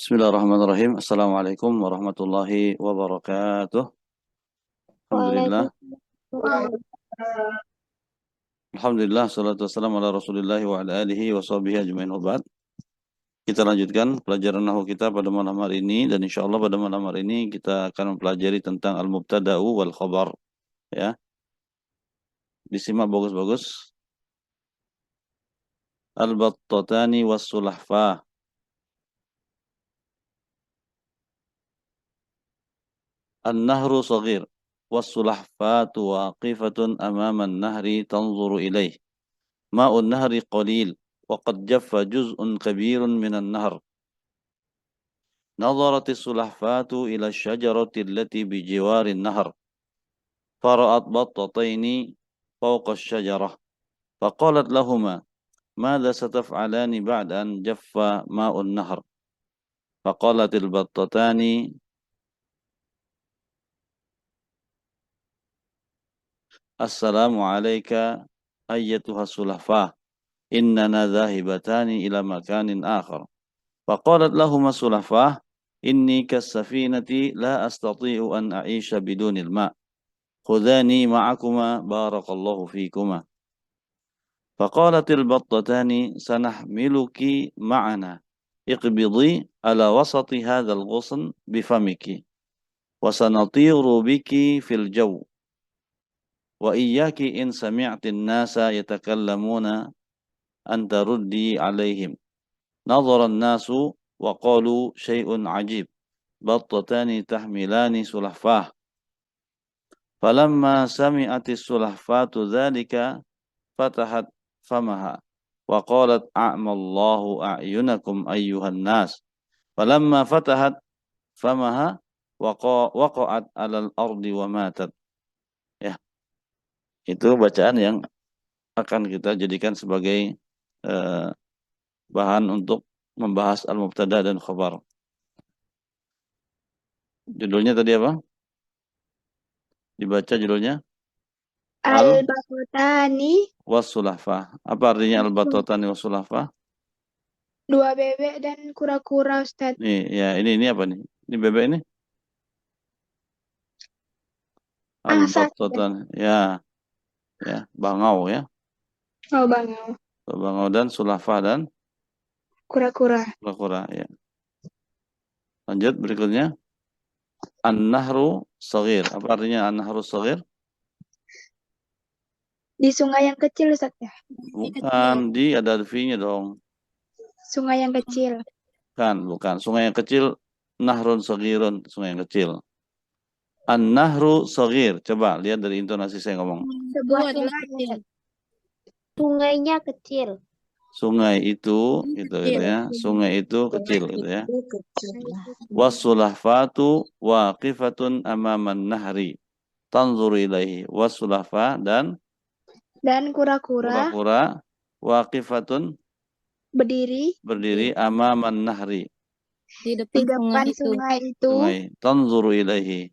Bismillahirrahmanirrahim. Assalamualaikum warahmatullahi wabarakatuh. Alhamdulillah. Alhamdulillah. Salatu wassalamu ala rasulillah wa ala alihi wa sahbihi ajma'in wa ba'd. Kita lanjutkan pelajaran nahwu kita pada malam hari ini. Dan insyaAllah pada malam hari ini kita akan mempelajari tentang al-mubtada'u wal khabar. Ya. Disimak bagus-bagus. Al-battatani was sulahfa. An-nahru saghir. والسلحفاة واقفة أمام النهر تنظر إليه ماء النهر قليل وقد جف جزء كبير من النهر نظرت السلحفاة إلى الشجرة التي بجوار النهر فرأت بطتين فوق الشجرة فقالت لهما ماذا ستفعلان بعد أن جف ماء النهر فقالت البطتان Assalamu alayka ayyatuha sulahfah innana dhahibatani ila makanin akhar. Faqalat lahuma sulahfah inni kas-safinati la astati'u an a'isha bidunil ma' khudhani ma'akuma barakallahu fikuma. Faqalatil battatani sanahmiluki ma'ana iqbidi ala wasati hadzal ghusn bifamiki wa sanatiru biki fil jaw. Wa iyyaki in sami'tin nasa yatakallamuna an taruddi alaihim. Nadhara an-nasu wa qalu syai'un ajib. Battatani tahmilani sulahfah. Falamma sami'atis sulahfatu dhalika fatahat famaha. Wa qalat a'mallahu a'yunakum ayyuhan nas. Falamma fatahat famaha waqa'at alal ardi wa matat. Ya. Itu bacaan yang akan kita jadikan sebagai bahan untuk membahas al-mubtada dan khabar. Judulnya tadi apa? Dibaca judulnya? Al-battatani was-sulahfa. Apa artinya al-battatani was-sulahfa? dua bebek dan kura-kura, Ustaz. Nih, ya ini apa nih? Ini bebek ini? Al-battatani. Ya. Ya, bangau ya. Oh, bangau. Bangau dan sulahfa dan Kura-kura. kura-kura ya. Lanjut berikutnya. An-nahru saghir. Apa artinya an-nahru saghir? Di sungai yang kecil, Ustaz ya? Bukan, di ada V-nya dong. Sungai yang kecil. Bukan. Sungai yang kecil, nahrun saghirun, sungai yang kecil. An-nahru saghir. Coba lihat dari intonasi saya ngomong. Sebuah sungai. Sungainya kecil. Sungai itu gitu ya. Sungai itu kecil gitu ya. Was-sulahfatu waqifatun amaman nahri. Tanzuru ilaihi. Was-sulahfa dan kura-kura waqifatun berdiri amaman nahri. Di depan sungai itu. Sungai. Tanzuru ilaihi.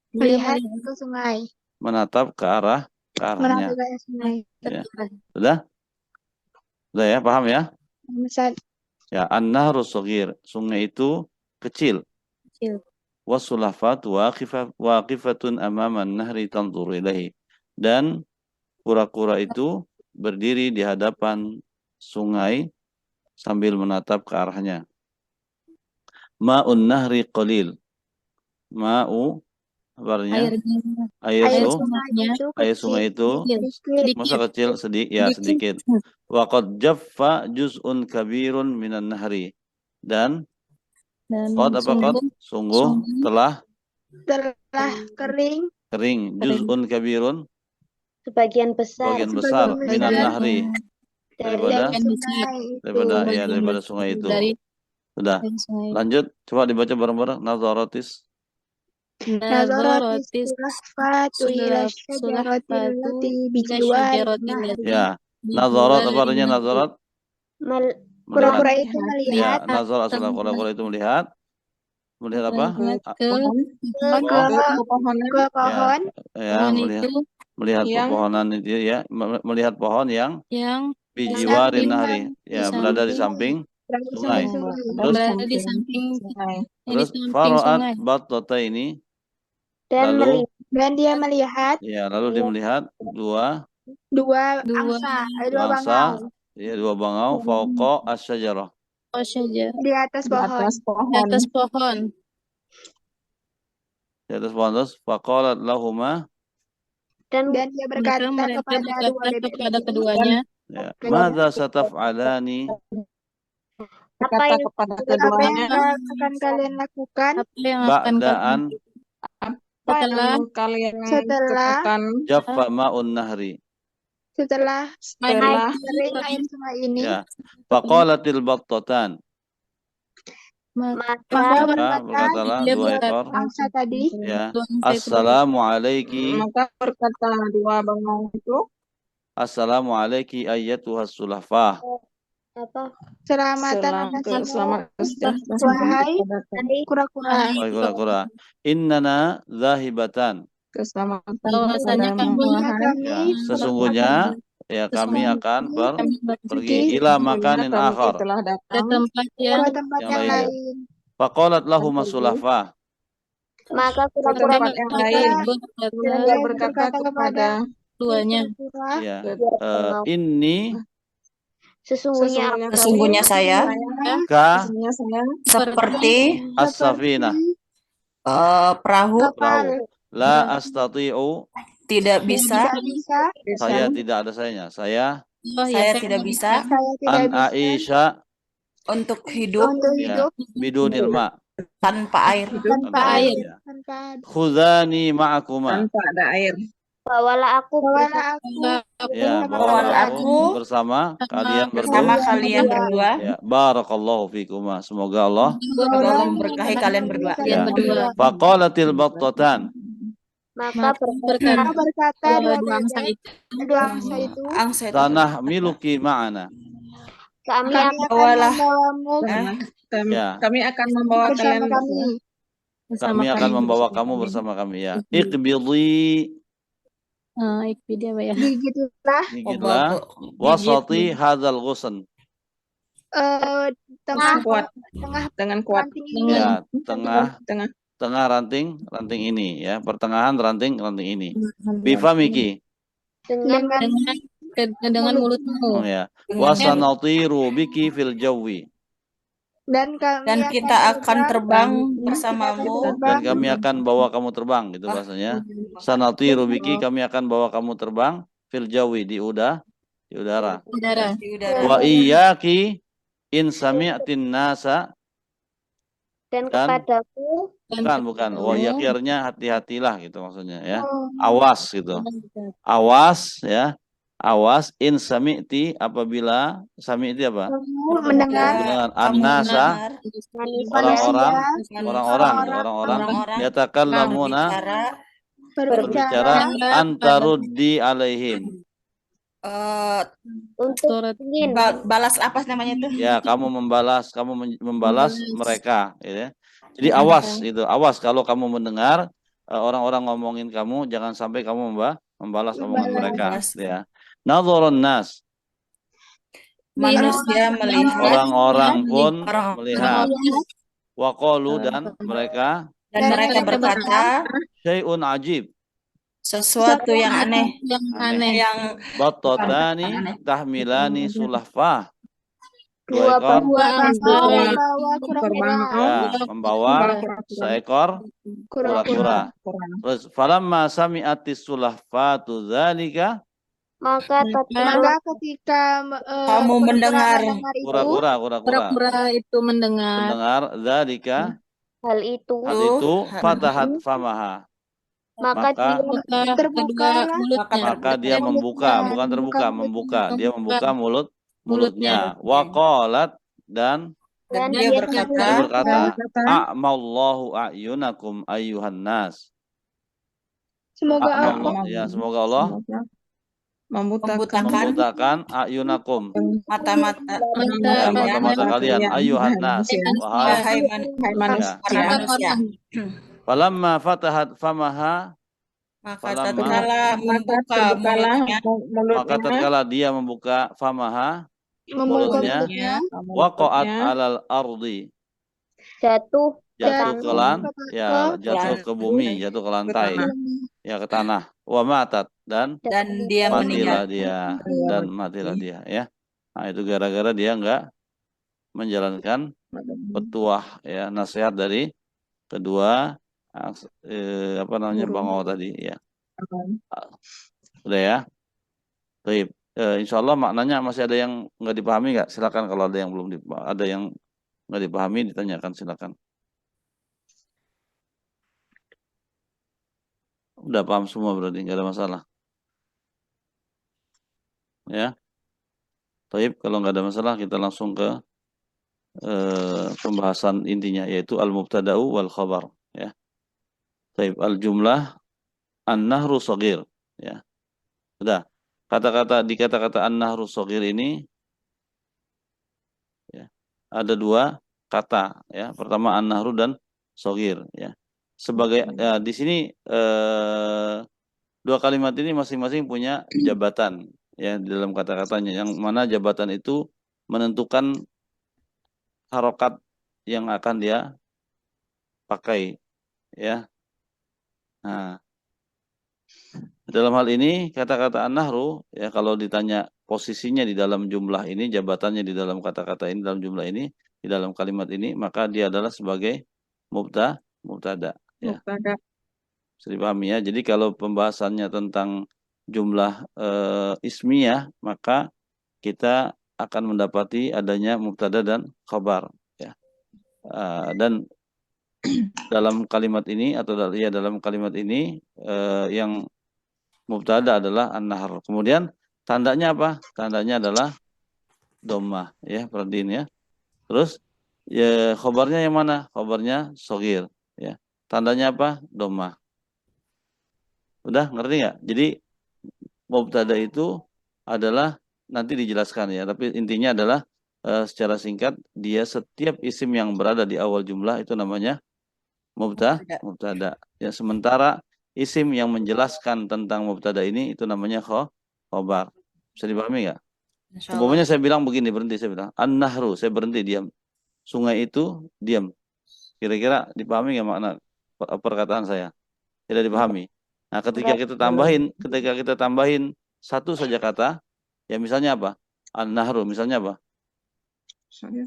Melihat ke sungai. Menatap ke arahnya. Menatap ke sungai. Ya. Sudah? Sudah ya, paham ya? Ustaz. Ya, an-nahru saghir. Sungai itu kecil. Was-sulafat waqifatun amaman nahri tanzuru ilaihi. Dan kura-kura itu berdiri di hadapan sungai sambil menatap ke arahnya. Ma'un nahri qalil. Ma'u artinya air sungai itu masa kecil sedikit. Wa qad jaffa juz'un kabirun minan nahri. Dan sungguh telah kering juz'un kabirun Sebagian besar minan nahri daripada sungai itu. Sudah. Lanjut, coba dibaca bareng-bareng. Nazaratis sulahfatu ila syajaratil bijiwari. Ya, nazarat apa artinya nazarat? Kura-kura itu melihat. Ya, nazarat kura-kura itu melihat. Melihat apa? Ke pohon. Ya, melihat pepohonan itu ya, melihat pohon yang bijiwarin nahri. Ya, berada di samping sungai. Terus Berada di samping sungai. di terus samping faraat sungai. battataini, Dan lalu dan dia melihat ya lalu dia melihat dua dua Dua dua angsa, bangau ya dua bangau fauqa asyajarah, saja di atas Di pohon. atas di pohon. atas pohon. di atas pohon. Terus faqalat lahuma, Dan dia berkata Mereka kepada dua berkata bebek kepada ini, keduanya, ya madza sataf'alani, Berkata kepada apa keduanya, yang akan kalian lakukan apa yang akan ba'daan apa yang kalian setelah lakukan jaffa ma'un nahri, setelah setelah kering air sungai ini? ya faqalatil battatan, Maka maka berkata berkatalah dia dua berkata, ekor, angsa tadi, ya angsa itu assalamu alayki, maka berkata dua bangau itu, assalamu alayki ayyatuhas sulafah, selamatan selamat sejahtera wahai kepada kura-kura. wahai kura-kura, innana zahibatan, keselamatan bahwasanya kepada kami ya Kami sesungguhnya ya kami akan kami pergi pergi ila makanin kami akhar, telah ke datang tempat yang ke tempat yang yang lain. lain. Faqalat lahum sulafah, Maka ke tempat yang lain. berkata Dia berkata kepada keduanya, kura-kura, ya inni sesungguhnya saya ka sesungguhnya saya seperti as-safinah, perahu perahu, la astati'u, tidak bisa, tidak bisa, saya tidak ada saya saya tidak bisa saya tidak an bisa aisha, untuk hidup untuk ya hidup bidunil ma, tanpa air. tanpa air. air. khudhani ma'akuma, tanpa ada air. Bawalah aku ya bersama bawalah kalian. aku bersama kalian Bersama berdua, kalian berdua, ya barakallahu fikuma, semoga Allah semoga Allah memberkahi kalian berdua. ya. berdua. Faqalatil battatan, Maka berkata dua angsa itu, Angsa itu tanah miluki ma'ana, Kami akan bawalah membawamu ya Kami akan membawa bersama kalian kami. kami akan membawa kamu bersama kami, ya iqbidhi, dia apa ya? Gigitlah gigitlah wasati hadzal ghusn, tengah kuat dengan kuat ranting ini. ya tengah tengah ranting ini, ya pertengahan ranting ini, bifamiki, Dengan mulutmu. ya wasanatiru biki fil jawi, Dan dan kita akan terbang bersamamu dan kami akan bawa kamu terbang, gitu bahasanya. Sanatiru biki, kami akan bawa kamu terbang fil jawi, di udara. Udara. di udara. Wa iyyaki in sami'tin nasa, Dan kepadaku bukan wa iyyaki, artinya hati-hatilah gitu maksudnya, ya awas gitu, awas, ya awas, in sami'ti, apabila sami'ti apa, mendengar an-nasa, orang-orang yatakallamuna, berbicara, antaruddi alaihim, balas apa namanya itu? ya kamu membalas mereka, ya. Jadi awas itu, awas kalau kamu mendengar orang-orang ngomongin kamu, jangan sampai kamu membalas omongan mereka, ya. Nadhurun nas, Manusia melihat, orang-orang pun orang melihat, waqalu, dan mereka berkata syai'un ajib, sesuatu yang aneh, yang battatani tahmilani sulafah, dua ekor ya membawa seekor kura-kura. Terus falamma sami'atis sulafatu dzalika, maka ketika kamu mendengar kura-kura itu mendengar dzalika, hal itu fatahat famaha, maka dia membuka, bukan terbuka, dia membuka mulutnya, waqalat, dan dia berkata, a'mallahu a'yunakum ayyuhan nas, semoga semoga Allah membutakan a'yunakum, mata-mata kalian, ayyuhan nas, wahai manusia. falamma fatahat famaha, Maka tatkala membuka mulutnya, maka tatkala dia membuka famaha, Mulutnya waqa'at alal ardi. Jatuh Jatuh ke jatuh ke ke bumi, jatuh ke lantai, ya ke tanah. Wa matat dan dia matilah meninggal. dia, ya. Nah, itu gara-gara dia enggak menjalankan petuah, ya, nasihat dari kedua bangau tadi, ya. Udah ya. Baik. Insya Allah maknanya masih ada yang nggak dipahami nggak? Silakan kalau ada yang belum ada yang nggak dipahami ditanyakan, silakan. Udah paham semua berarti nggak ada masalah. Ya. Baik, kalau nggak ada masalah kita langsung ke pembahasan intinya yaitu al-mubtada'u wal khabar, ya. Baik, al-jumlah an-nahru shaghir, ya. Sudah. Kata-kata an-nahru shaghir ini, ya, ada dua kata, ya. Pertama an-nahru dan shaghir, ya. Sebagai di sini dua kalimat ini masing-masing punya jabatan, ya, di dalam kata-katanya, yang mana jabatan itu menentukan harokat yang akan dia pakai, ya. Nah, dalam hal ini kata-kata an-nahru, ya, kalau ditanya posisinya di dalam jumlah ini, jabatannya di dalam kata-kata ini, dalam jumlah ini, di dalam kalimat ini, maka dia adalah sebagai mubtada, ya. Bisa dipahami, ya. Jadi kalau pembahasannya tentang jumlah ismiyah, maka kita akan mendapati adanya mubtada dan khabar, ya. Dan dalam kalimat ini dalam kalimat ini yang mubtada adalah an-nahr. Kemudian tandanya apa? Tandanya adalah dhammah, ya, perhatiin, ya. Terus ya khabarnya yang mana? Khabarnya shaghir, ya. Tandanya apa? Dhammah. Udah ngerti nggak? Jadi mubtada itu adalah nanti dijelaskan, ya, tapi intinya adalah secara singkat dia setiap isim yang berada di awal jumlah itu namanya mubtada. Ya, sementara isim yang menjelaskan tentang mubtada ini itu namanya khabar. Bisa dipahami nggak? Umpamanya saya bilang begini, berhenti, saya bilang an-nahru, saya berhenti, diam. Sungai itu, diam. Kira-kira dipahami nggak makna perkataan saya? Tidak dipahami. Nah, ketika kita tambahin satu saja kata, ya, misalnya apa? An-nahru, misalnya apa?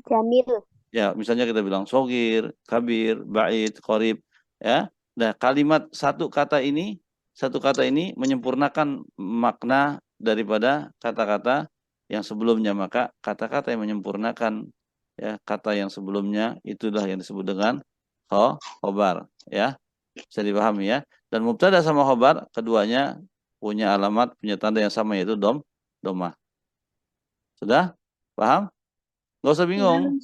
Jamil. Ya, misalnya kita bilang shogir, kabir, ba'id, qorib, ya. Nah, satu kata ini menyempurnakan makna daripada kata-kata yang sebelumnya. Maka kata-kata yang menyempurnakan, ya, kata yang sebelumnya itulah yang disebut dengan khobar, ya. Bisa dipahami, ya. Dan mubtada sama khobar keduanya punya alamat, punya tanda yang sama, yaitu dhammah. Sudah? Paham? Nggak usah bingung.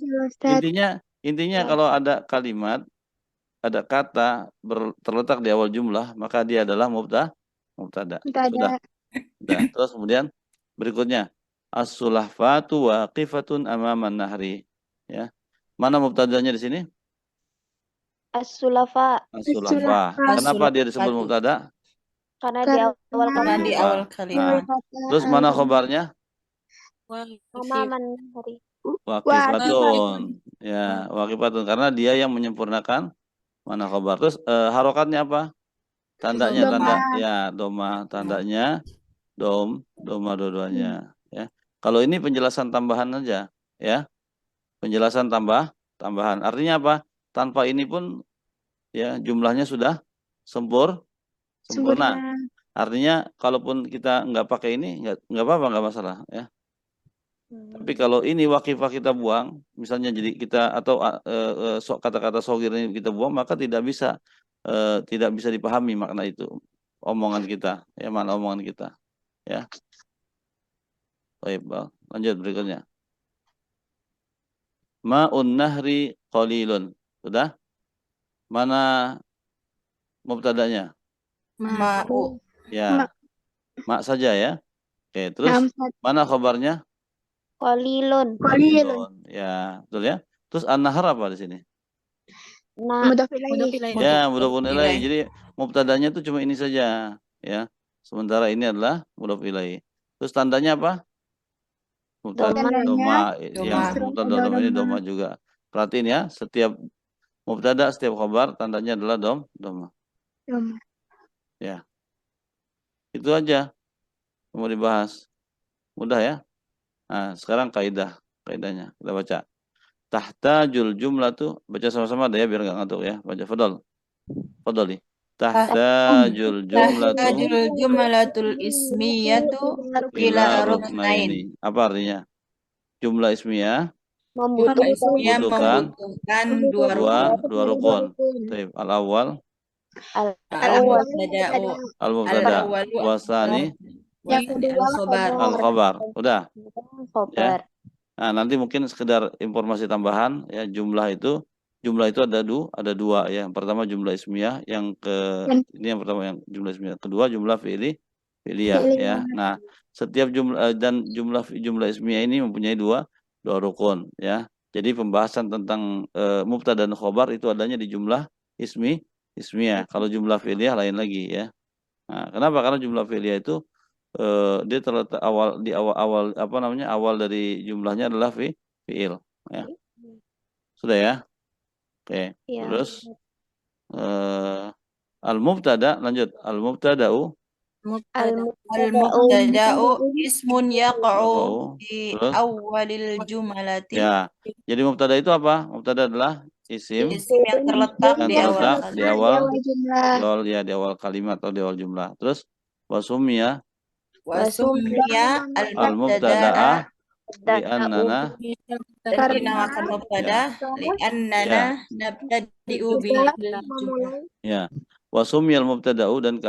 Intinya kalau ada kalimat, ada kata terletak di awal jumlah, maka dia adalah mubtada. Sudah. Terus kemudian berikutnya as-sulafatu waqifatun amaman nahri, ya. Mana mubtadanya di sini? As-sulafa. Kenapa dia disebut mubtada? Karena di awal kalimat. Terus mana khobarnya? amaman hari. Waqifatun. Ya, waqifatun, karena dia yang menyempurnakan mana khobar. Terus harokatnya apa? Tandanya dhammah, tandanya dhammah dua-duanya, ya. Kalau ini penjelasan tambahan aja, ya. Penjelasan tambahan. Artinya apa? Tanpa ini pun, ya, jumlahnya sudah sempurna. Artinya kalaupun kita nggak pakai ini nggak apa-apa, nggak masalah, ya. Tapi kalau ini wakifah kita buang, misalnya jadi kita atau kata-kata shogir ini kita buang, maka tidak bisa dipahami makna itu, omongan kita, ya, mana omongan kita, ya. Baik, lanjut berikutnya. Ma'un nahri qalilun. Sudah? Mana mubtadanya? Ma'u. Ya. Ma saja, ya. Oke, terus mana khabarnya? Qalilun. Ya, betul, ya. Terus an-nahar apa di sini? Mudhof ilaih. Ya, mudhofun ilaih. Jadi mubtadanya itu cuma ini saja, ya. Sementara ini adalah mudhof ilaih. Terus tandanya apa? Mubtada Domanya doma yang Doma. mubtada doma ini doma juga. Perhatiin ya, setiap mubtada, setiap khabar tandanya adalah doma. doma. Ya. Itu aja yang mau dibahas. Mudah ya. Nah, sekarang kaidahnya kita baca. Tahtajul jumlah tuh baca sama-sama deh ya biar nggak ngantuk ya. Baca Fadali. Tahtajul jumlah tuh Tahtajul jumlatul ismiyatu ila ila ruknain. ruknaini. Apa artinya? Jumlah ismiyah Jumlah ismiyah membutuhkan membutuhkan dua dua rukun. Taib. Al-awwal, Al-awwal al-mubtada'u al-mubtada, al-awwalu wasani, Yang kedua al-khabar. al-khabar. Udah. khobar. Nah, nanti mungkin sekedar informasi tambahan ya, jumlah itu ada dua ya. Yang pertama jumlah ismiyah, ini yang pertama yang jumlah ismiyah. Kedua jumlah fi'liyah ya. Nah, setiap jumlah ismiyah ini mempunyai dua rukun ya. Jadi pembahasan tentang mubtada dan khobar itu adanya di jumlah ismiyah. Kalau jumlah fi'liyah lain lagi ya. Nah, kenapa? Karena jumlah fi'liyah itu dia terletak awal dari jumlahnya adalah fi'il ya. Sudah ya? Oke. Ya. Terus al-mubtada, lanjut. Al-mubtada'u Al-mubtada'u ismun yaqa'u fi Terus? awwalil jumlati. Ya. Jadi mubtada itu apa? Mubtada adalah isim Isim yang terletak yang di terletak awal di awal jumlah. di awal kalimat atau di awal jumlah. Terus wasumya Wasumya al-mubtada'a al-mubtada'a li'annana dan dinamakan mubtada li'annana nabtadi'u bi jumlah. ya. Wasumyal mubtada'u dan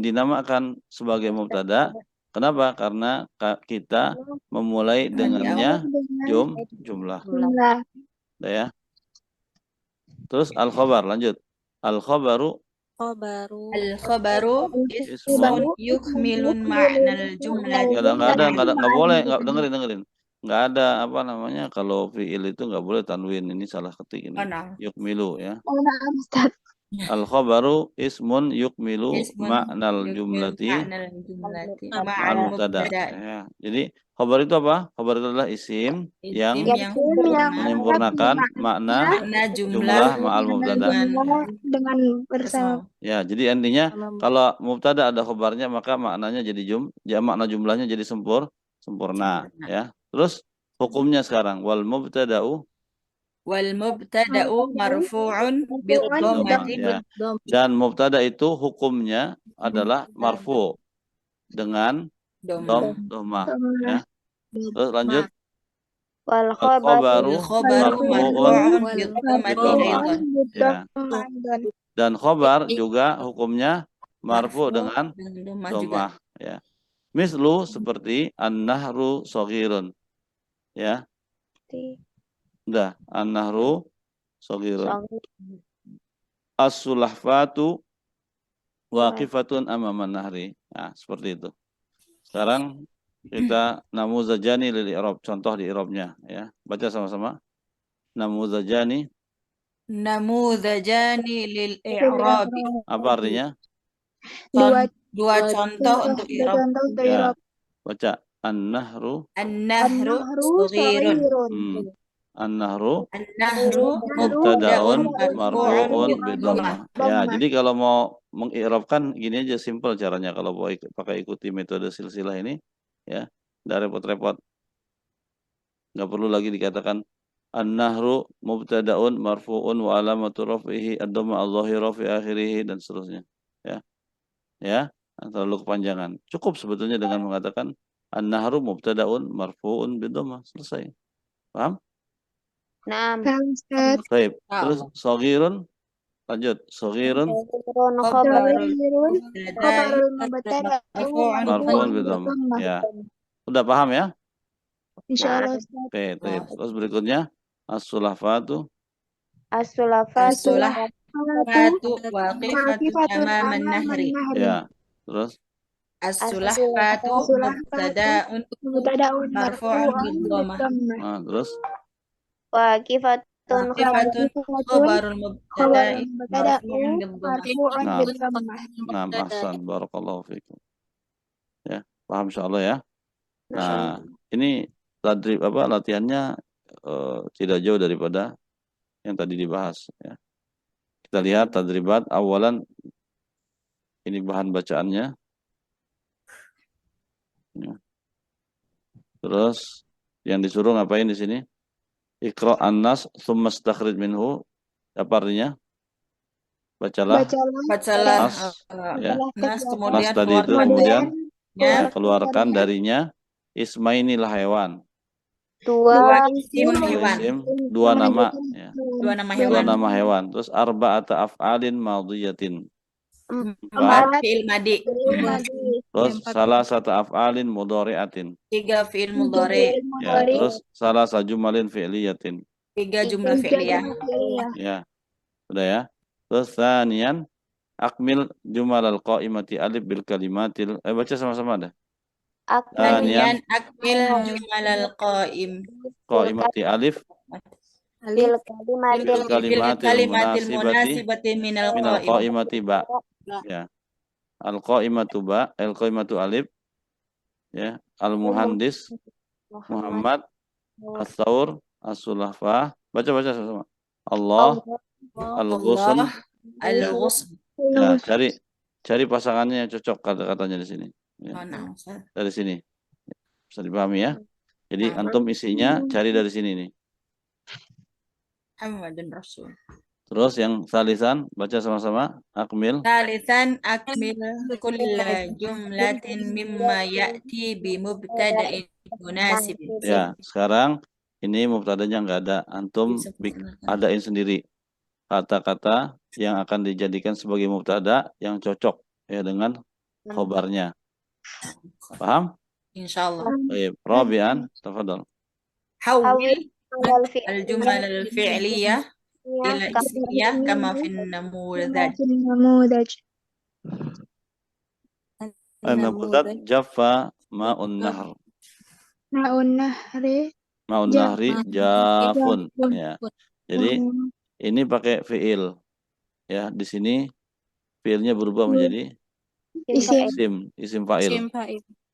dinamakan sebagai mubtada. Kenapa? Karena kita memulai dengannya jumlah. Jumlah. Udah ya. Terus al-khabar, lanjut. Al-khabaru Al-khabaru ismun yukmilun ma'nal jumlati. nggak boleh, dengerin. Nggak ada apa namanya kalau fi'il itu nggak boleh tanwin, ini salah ketik ini. Oh, no. Yukmilu ya. Oh, maaf, Ustaz. Al-khabaru ismun yukmilu Ismun ma'nal yukmil jumlati ma'nal jumlati ma'al ma'al mubtada. mubtada. Ya. Jadi khabar itu apa? Khabar itu adalah isim yang Isim yang menyempurnakan makna makna jumlah ma'al mubtada. dengan bersama. Ya, jadi intinya kalau mubtada ada khabarnya maka maknanya jadi makna jumlahnya jadi sempurna ya. Terus hukumnya sekarang wal mubtada'u marfu'un bil dhammati. Ya. Dan mubtada itu hukumnya adalah marfu dengan dhammah ya. Terus lanjut. Wal Khabaru Khabaru marfu'un bil dhammati. Ya. Dan khobar juga hukumnya marfu dengan dhammah ya. Mislu seperti an-nahru shaghirun ya. Udah, an-nahru shaghirun. As-sulahfatu waqifatun amaman nahri. Nah, seperti itu. Sekarang kita namuzajani lil i'rab, contoh di i'rabnya ya. Baca sama-sama. Namuzajani Lil i'rabi. apa artinya? Dua contoh untuk i'rab. Ya. Baca an-nahru shaghirun. An-nahru mubtada'un marfu'un bidhammah. Ya, jadi kalau mau mengi'rabkan gini aja, simple caranya kalau mau pakai ikuti metode silsilah ini ya, enggak repot-repot. Enggak perlu lagi dikatakan an-nahru mubtada'un marfu'un wa alamatu raf'ihi ad-dhamma adh-dhahira fi akhirih dan seterusnya. Ya. Ya, terlalu kepanjangan. Cukup sebetulnya dengan mengatakan an-nahru mubtada'un marfu'un bidhammah, selesai. Paham? Naam. Baik. Terus shaghirun, lanjut. Shaghirun marfu'un bidhammah. Ya. Udah paham ya? Insyaallah. Oke, baik. Terus berikutnya as-sulafatu As-sulafatu waqifatun amaman nahri. ya. Terus As-sulafatu mubtada'un marfu'un bil dhammah. nah, terus waqifatun khabarul mubtada'i marfu'un bil dhammah. nah, ahsan, barakallahu fikum. Ya, paham insyaallah ya. Nah, ini tadrib latihannya tidak jauh daripada yang tadi dibahas ya. Kita lihat tadribat awalan, ini bahan bacaannya ya. Terus yang disuruh ngapain di sini? Iqra an-nas tsumma istakhrij minhu. Apa artinya? Bacalah Bacalah nas ya. nas Nas kemudian tadi itu keluarkan kemudian darinya keluarkan darinya ismainil hewan. Dua isim hewan, Isim, dua nama ya. dua nama Dua hewan, nama hewan. Terus arba'ata af'alin madhiyatin. empat fiil madi, Terus salah satu af'alin mudhari'atin. tiga fiil mudhari, Ya, terus salah satu jumalin fi'liyatin. tiga jumlah fi'liyah. Ya. Sudah ya. Terus tsaniyan akmil jumalal qa'imati alif bil kalimatil. Baca sama-sama dah. Tsaniyan akmil jumalal qaim Qa'imati alif bil bil kalimatil kalimatil munasibati minal minal qaim. qa'imati ba. Ya. Al qa'imatu ba, al qa'imatu alif. Ya, al muhandis Muhammad, as-saur, as-sulafah. Baca sama-sama. Allah, al-ghusn. Al-ghusn. Ya, cari pasangannya yang cocok kata-katanya di sini. Ya. Dari sini. Bisa dipahami ya? Jadi antum isinya cari dari sini nih. Muhammadun Rasul. Terus yang salisan baca sama-sama. Akmil. Salisan akmil kulla jumlatin mimma ya'ti bi mubtada'in munasib. Ya, sekarang ini mubtadanya nggak ada. Antum adain sendiri kata-kata yang akan dijadikan sebagai mubtada yang cocok ya dengan khobarnya. Paham? Insyaallah. Baik, Rabi'an, tafadhal. Hawil al-jumal al-fi'liyah ila ismiyah kama fin namudaj. An-namudaj jaffa ma'un nahr. Ma'un nahri. Ma'un nahri jafun ya. Jadi ini pakai fi'il. Ya, di sini fi'ilnya berubah menjadi isim fa'il.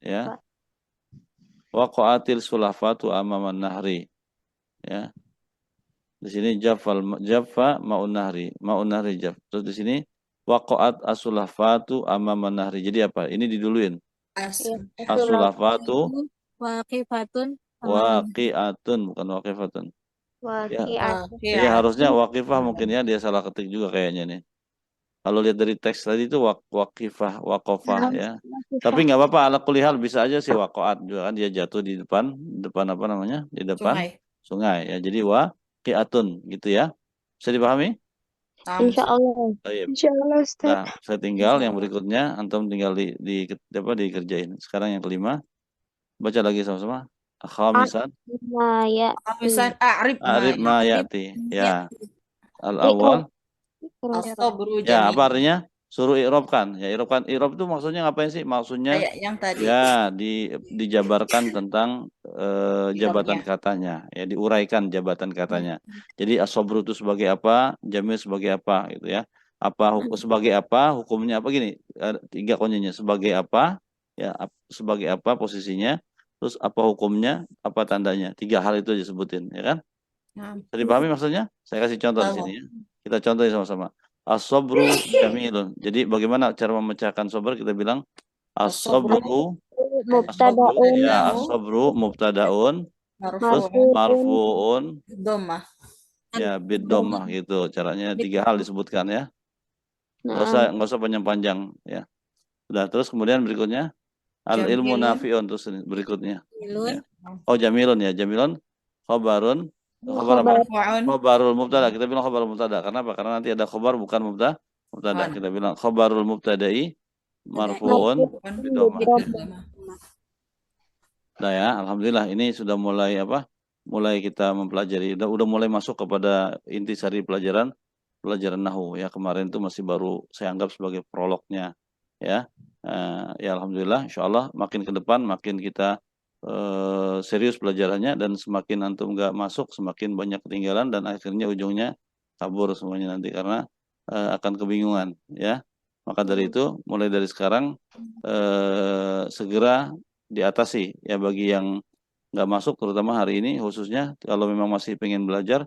Ya. Waqa'atil sulafatu amaman nahri. Ya. Di sini jaffa ma'un nahri jaff. Terus di sini waqa'at as-sulafatu amaman nahri. Jadi apa? Ini diduluin. As-sulafatu waqifatun bukan waqifatun. Ya, harusnya waqifah mungkin ya, dia salah ketik juga kayaknya nih. Kalau lihat dari teks tadi itu waqifah, waqafah ya. Tapi nggak apa-apa, ala kulli hal bisa aja sih waqa'at juga kan, dia jatuh di depan apa namanya? Di depan sungai ya. Jadi waqi'atun gitu ya. Bisa dipahami? Insyaallah. Insyaallah Ustaz. Nah, saya tinggal yang berikutnya, antum tinggal dikerjain. Sekarang yang kelima. Baca lagi sama-sama. Khamisan. Khamisan a'rif ma ya'ti. Ya. Al-awwal. as-sabru Ya, jamil. apa artinya? Suruh i'rabkan. Ya, i'rab itu maksudnya ngapain sih? Maksudnya Kayak yang tadi. ya dijabarkan tentang jabatan katanya, ya diuraikan jabatan katanya. Jadi as-sabru itu sebagai apa? Jamil sebagai apa gitu ya. Sebagai apa? Hukumnya apa gini? Tiga konyanya. Sebagai apa? Ya, sebagai apa posisinya? Terus apa hukumnya? Apa tandanya? Tiga hal itu disebutin, ya kan? Bisa dipahami maksudnya? Saya kasih contoh di sini ya. Kita contohin sama-sama. As-sabru jamilun. Jadi bagaimana cara memecahkan sabar? Kita bilang as-sabru ya, as-sabru mubtadaun terus marfuun Dhammah. ya bid-dhammah gitu. Caranya tiga hal disebutkan ya. Nggak usah panjang-panjang ya. Sudah, terus kemudian berikutnya al-ilmu nafi'un, terus berikutnya. Ya. Oh, jamilun ya. Jamilun khabarun. Khabarul mubtada. Kita bilang khabarul mubtada. Karena apa? Karena nanti ada khabar bukan mubtada. Kita bilang khabarul mubtada'i marfu'un bidhammah. Nah ya, alhamdulillah ini sudah mulai mulai kita mempelajari. Udah mulai masuk kepada intisari pelajaran nahwu ya. Kemarin itu masih baru saya anggap sebagai prolognya ya. Ya alhamdulillah, insyaallah makin ke depan makin kita serius pelajarannya, dan semakin antum nggak masuk semakin banyak ketinggalan dan akhirnya ujungnya kabur semuanya nanti karena akan kebingungan ya. Maka dari itu mulai dari sekarang segera diatasi ya, bagi yang nggak masuk, terutama hari ini khususnya kalau memang masih pengen belajar,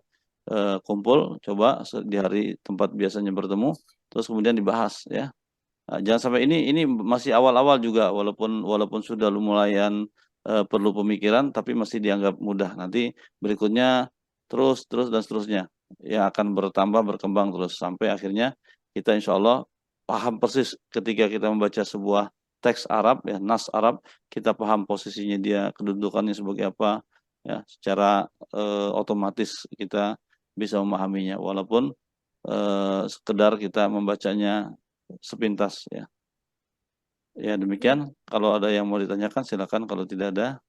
kumpul coba di hari tempat biasanya bertemu, terus kemudian dibahas ya. Nah, jangan sampai ini masih awal-awal juga, walaupun sudah lumayan perlu pemikiran, tapi masih dianggap mudah. Nanti berikutnya terus dan seterusnya yang akan bertambah berkembang terus sampai akhirnya kita insya Allah paham persis ketika kita membaca sebuah teks Arab ya, nas Arab, kita paham posisinya dia, kedudukannya sebagai apa ya, secara otomatis kita bisa memahaminya walaupun sekedar kita membacanya sepintas ya. Ya demikian, kalau ada yang mau ditanyakan silakan, kalau tidak ada